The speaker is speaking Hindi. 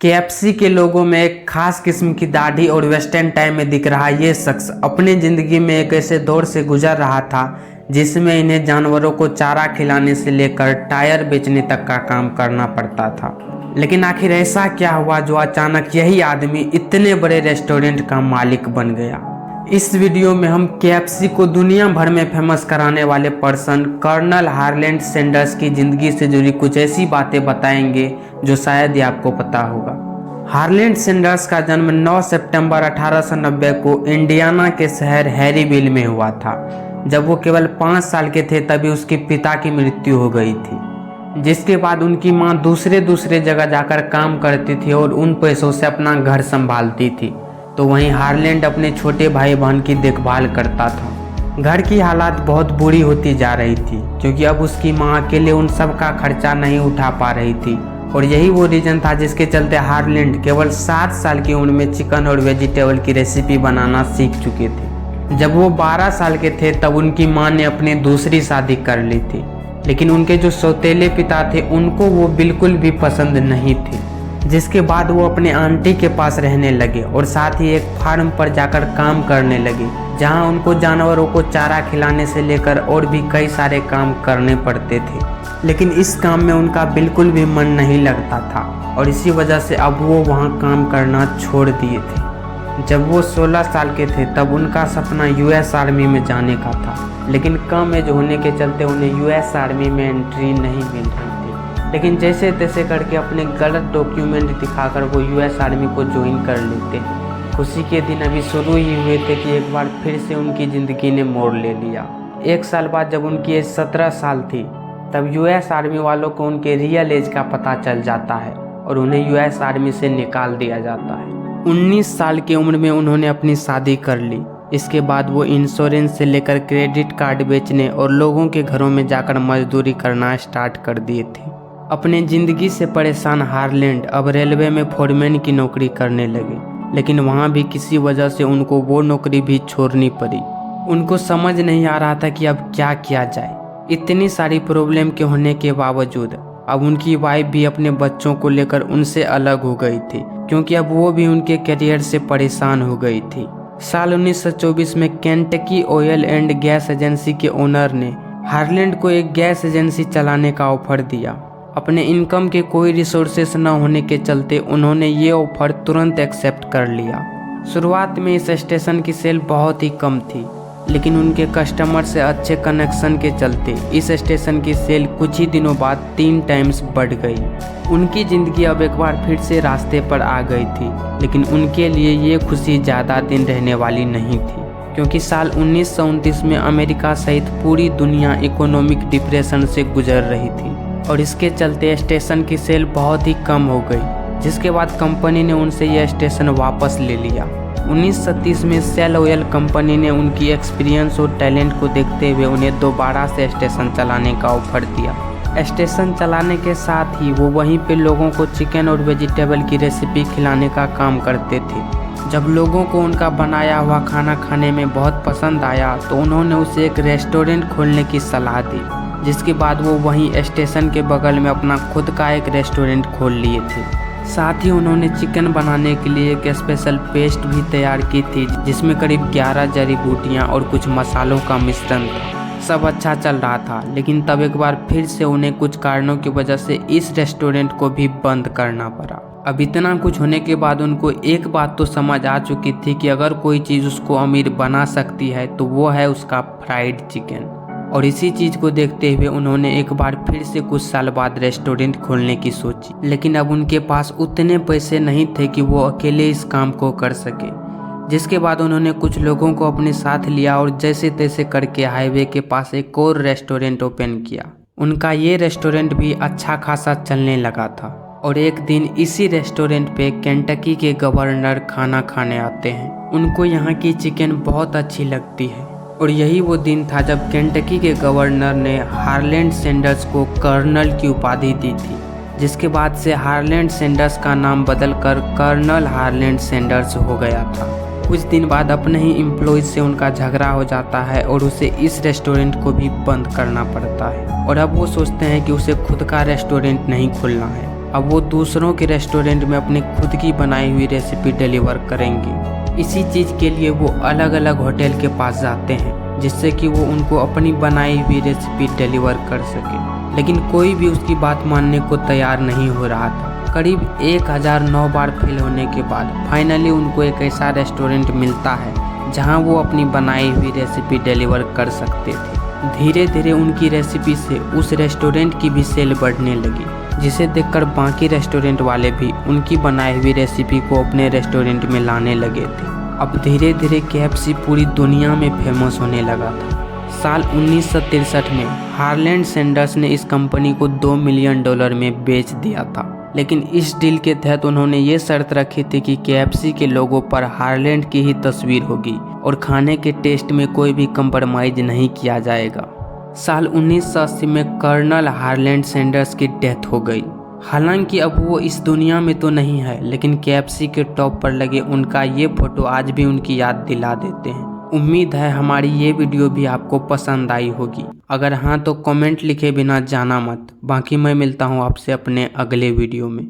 केएफसी के लोगों में एक खास किस्म की दाढ़ी और वेस्टर्न टाई में दिख रहा ये शख्स अपनी जिंदगी में एक ऐसे दौर से गुजर रहा था जिसमें इन्हें जानवरों को चारा खिलाने से लेकर टायर बेचने तक का काम करना पड़ता था। लेकिन आखिर ऐसा क्या हुआ जो अचानक यही आदमी इतने बड़े रेस्टोरेंट का मालिक बन गया। इस वीडियो में हम केएफसी को दुनिया भर में फेमस कराने वाले पर्सन कर्नल हार्लैंड सैंडर्स की जिंदगी से जुड़ी कुछ ऐसी बातें बताएंगे जो शायद ही आपको पता होगा। हार्लैंड सैंडर्स का जन्म 9 सितंबर 1890 को इंडियाना के शहर हैरीविल में हुआ था। जब वो केवल 5 साल के थे तभी उसके पिता की मृत्यु हो गई थी, जिसके बाद उनकी मां दूसरे जगह जाकर काम करती थी और उन पैसों से अपना घर संभालती थी। तो वहीं हार्लैंड अपने छोटे भाई बहन की देखभाल करता था। घर की हालात बहुत बुरी होती जा रही थी क्योंकि अब उसकी मां अकेले उन सब का खर्चा नहीं उठा पा रही थी और यही वो रीजन था जिसके चलते हार्लैंड केवल 7 साल की उम्र में चिकन और वेजिटेबल की रेसिपी बनाना सीख चुके थे। जब वो 12 साल के थे तब उनकी मां ने अपनी दूसरी शादी कर ली थी, लेकिन उनके जो सौतेले पिता थे उनको वो बिल्कुल भी पसंद नहीं थी, जिसके बाद वो अपने आंटी के पास रहने लगे और साथ ही एक फार्म पर जाकर काम करने लगे जहां उनको जानवरों को चारा खिलाने से लेकर और भी कई सारे काम करने पड़ते थे। लेकिन इस काम में उनका बिल्कुल भी मन नहीं लगता था और इसी वजह से अब वो वहां काम करना छोड़ दिए थे। जब वो 16 साल के थे तब उनका सपना यूएस आर्मी में जाने का था, लेकिन कम एज होने के चलते उन्हें यूएस आर्मी में एंट्री नहीं मिल रही थी। लेकिन जैसे तैसे करके अपने गलत डॉक्यूमेंट दिखाकर वो यूएस आर्मी को ज्वाइन कर लेते हैं। खुशी के दिन अभी शुरू ही हुए थे कि एक बार फिर से उनकी ज़िंदगी ने मोड़ ले लिया। 1 साल बाद जब उनकी एज 17 साल थी तब यूएस आर्मी वालों को उनके रियल एज का पता चल जाता है और उन्हें यूएस आर्मी से निकाल दिया जाता है। 19 साल की उम्र में उन्होंने अपनी शादी कर ली। इसके बाद वो इंश्योरेंस से लेकर क्रेडिट कार्ड बेचने और लोगों के घरों में जाकर मजदूरी करना स्टार्ट कर दिए थे। अपने ज़िंदगी से परेशान हार्लैंड अब रेलवे में फोरमैन की नौकरी करने लगे, लेकिन वहाँ भी किसी वजह से उनको वो नौकरी भी छोड़नी पड़ी। उनको समझ नहीं आ रहा था कि अब क्या किया जाए। इतनी सारी प्रॉब्लम के होने के बावजूद अब उनकी वाइफ भी अपने बच्चों को लेकर उनसे अलग हो गई थी क्योंकि अब वो भी उनके करियर से परेशान हो गई थी। साल 1924 में Kentucky oil and gas agency के ओनर ने हार्लैंड को एक गैस एजेंसी चलाने का ऑफर दिया। अपने इनकम के कोई रिसोर्सेस न होने के चलते उन्होंने ये ऑफर तुरंत एक्सेप्ट कर लिया। शुरुआत में इस स्टेशन की सेल बहुत ही कम थी, लेकिन उनके कस्टमर से अच्छे कनेक्शन के चलते इस स्टेशन की सेल कुछ ही दिनों बाद 3 टाइम्स बढ़ गई। उनकी ज़िंदगी अब एक बार फिर से रास्ते पर आ गई थी, लेकिन उनके लिए ये खुशी ज़्यादा दिन रहने वाली नहीं थी क्योंकि साल 1929 में अमेरिका सहित पूरी दुनिया इकोनॉमिक डिप्रेशन से गुजर रही थी और इसके चलते स्टेशन की सेल बहुत ही कम हो गई, जिसके बाद कंपनी ने उनसे यह स्टेशन वापस ले लिया। 1930 में शेल ऑयल कंपनी ने उनकी एक्सपीरियंस और टैलेंट को देखते हुए उन्हें दोबारा से स्टेशन चलाने का ऑफर दिया। स्टेशन चलाने के साथ ही वो वहीं पे लोगों को चिकन और वेजिटेबल की रेसिपी खिलाने का काम करते थे। जब लोगों को उनका बनाया हुआ खाना खाने में बहुत पसंद आया तो उन्होंने उसे एक रेस्टोरेंट खोलने की सलाह दी, जिसके बाद वो वहीं स्टेशन के बगल में अपना खुद का एक रेस्टोरेंट खोल लिए थे। साथ ही उन्होंने चिकन बनाने के लिए एक स्पेशल पेस्ट भी तैयार की थी जिसमें करीब 11 जड़ी बूटियाँ और कुछ मसालों का मिश्रण था। सब अच्छा चल रहा था, लेकिन तब एक बार फिर से उन्हें कुछ कारणों की वजह से इस रेस्टोरेंट को भी बंद करना पड़ा। अब इतना कुछ होने के बाद उनको एक बात तो समझ आ चुकी थी कि अगर कोई चीज़ उसको अमीर बना सकती है तो वो है उसका फ्राइड चिकन। और इसी चीज़ को देखते हुए उन्होंने एक बार फिर से कुछ साल बाद रेस्टोरेंट खोलने की सोची, लेकिन अब उनके पास उतने पैसे नहीं थे कि वो अकेले इस काम को कर सके। जिसके बाद उन्होंने कुछ लोगों को अपने साथ लिया और जैसे तैसे करके हाईवे के पास एक और रेस्टोरेंट ओपन किया। उनका ये रेस्टोरेंट भी अच्छा खासा चलने लगा था और एक दिन इसी रेस्टोरेंट पे केंटकी के गवर्नर खाना खाने आते हैं। उनको यहाँ की चिकन बहुत अच्छी लगती है और यही वो दिन था जब केंटकी के गवर्नर ने हार्लैंड सैंडर्स को कर्नल की उपाधि दी थी, जिसके बाद से हार्लैंड सैंडर्स का नाम बदलकर कर्नल हार्लैंड सैंडर्स हो गया था। कुछ दिन बाद अपने ही एम्प्लॉयज से उनका झगड़ा हो जाता है और उसे इस रेस्टोरेंट को भी बंद करना पड़ता है और अब वो सोचते हैं कि उसे खुद का रेस्टोरेंट नहीं खोलना है, अब वो दूसरों के रेस्टोरेंट में अपनी खुद की बनाई हुई रेसिपी डिलीवर करेंगे। इसी चीज़ के लिए वो अलग अलग होटल के पास जाते हैं जिससे कि वो उनको अपनी बनाई हुई रेसिपी डिलीवर कर सके, लेकिन कोई भी उसकी बात मानने को तैयार नहीं हो रहा था। करीब 1009 बार फेल होने के बाद फाइनली उनको एक ऐसा रेस्टोरेंट मिलता है जहां वो अपनी बनाई हुई रेसिपी डिलीवर कर सकते थे। धीरे धीरे उनकी रेसिपी से उस रेस्टोरेंट की भी सेल बढ़ने लगी, जिसे देखकर बाकी रेस्टोरेंट वाले भी उनकी बनाई हुई रेसिपी को अपने रेस्टोरेंट में लाने लगे थे। अब धीरे धीरे KFC पूरी दुनिया में फेमस होने लगा था। साल 1963 में हार्लैंड सैंडर्स ने इस कंपनी को $2 मिलियन में बेच दिया था, लेकिन इस डील के तहत उन्होंने ये शर्त रखी थी कि KFC के लोगों पर हार्लैंड की ही तस्वीर होगी और खाने के टेस्ट में कोई भी कंप्रोमाइज नहीं किया जाएगा। साल 1980 में कर्नल हार्लैंड सैंडर्स की डेथ हो गई। हालांकि अब वो इस दुनिया में तो नहीं है, लेकिन KFC के टॉप पर लगे उनका ये फोटो आज भी उनकी याद दिला देते हैं। उम्मीद है हमारी ये वीडियो भी आपको पसंद आई होगी। अगर हाँ तो कमेंट लिखे बिना जाना मत। बाकी मैं मिलता हूँ आपसे अपने अगले वीडियो में।